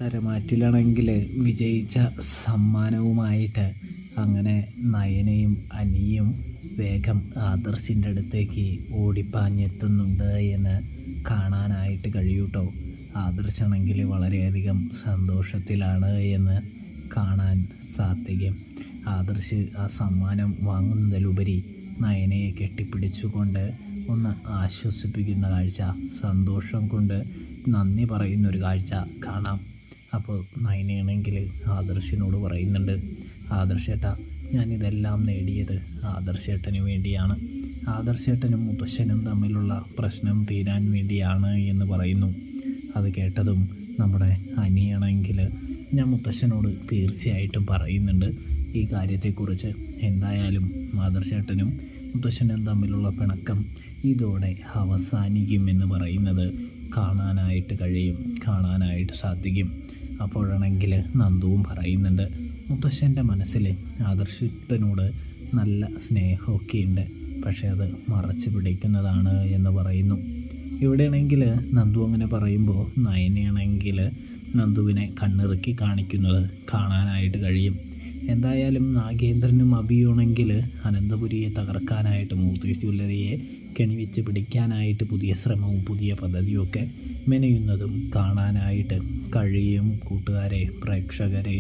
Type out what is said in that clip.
തരമാറ്റിലാണെങ്കിൽ വിജയിച്ച സമ്മാനവുമായിട്ട് അങ്ങനെ നയനയും അനിയും വേഗം ആദർശിൻ്റെ അടുത്തേക്ക് ഓടിപ്പാഞ്ഞെത്തുന്നുണ്ട് എന്ന് കാണാനായിട്ട് കഴിയൂട്ടോ. ആദർശാണെങ്കിൽ വളരെയധികം സന്തോഷത്തിലാണ് എന്ന് കാണാൻ സാധിക്കും. ആദർശ് ആ സമ്മാനം വാങ്ങുന്നതിലുപരി നയനയെ കെട്ടിപ്പിടിച്ചുകൊണ്ട് ഒന്ന് ആശ്വസിപ്പിക്കുന്ന കാഴ്ച, സന്തോഷം കൊണ്ട് നന്ദി പറയുന്നൊരു കാഴ്ച കാണാം. അപ്പോൾ നയനയാണെങ്കിൽ ആദർശിനോട് പറയുന്നുണ്ട്, ആദർശേട്ടാ, ഞാനിതെല്ലാം നേടിയത് ആദർശേട്ടന് വേണ്ടിയാണ്. ആദർശേട്ടനും മുത്തശ്ശനും തമ്മിലുള്ള പ്രശ്നം തീരാൻ വേണ്ടിയാണ് എന്ന് പറയുന്നു. അത് കേട്ടതും നമ്മുടെ അനിയാണെങ്കിൽ ഞാൻ മുത്തശ്ശനോട് തീർച്ചയായിട്ടും പറയുന്നുണ്ട് ഈ കാര്യത്തെക്കുറിച്ച്. എന്തായാലും ആദർശേട്ടനും മുത്തശ്ശനും തമ്മിലുള്ള പിണക്കം ഇതോടെ അവസാനിക്കുമെന്ന് പറയുന്നത് കാണാനായിട്ട് സാധിക്കും. അപ്പോഴാണെങ്കിൽ നന്ദുവും പറയുന്നുണ്ട്, മുത്തശ്ശൻ്റെ മനസ്സിൽ ആദർശത്തിനോട് നല്ല സ്നേഹമൊക്കെ ഉണ്ട്, പക്ഷേ അത് മറച്ചു പിടിക്കുന്നതാണ് എന്ന് പറയുന്നു. ഇവിടെയാണെങ്കിൽ നന്ദു അങ്ങനെ പറയുമ്പോൾ നയനയാണെങ്കിൽ നന്ദുവിനെ കണ്ണിറുക്കി കാണിക്കുന്നത് കാണാനായിട്ട് കഴിയും. എന്തായാലും നാഗേന്ദ്രനും അഭിയുമാണെങ്കിൽ അനന്തപുരിയെ തകർക്കാനായിട്ട് മൂർത്തി ജ്വല്ലറിയെ കെണിവെച്ച് പിടിക്കാനായിട്ട് പുതിയ ശ്രമവും പുതിയ പദ്ധതിയൊക്കെ മെനയുന്നതും കാണാനായിട്ട് കഴിയും. കൂട്ടുകാരെ, പ്രേക്ഷകരെ.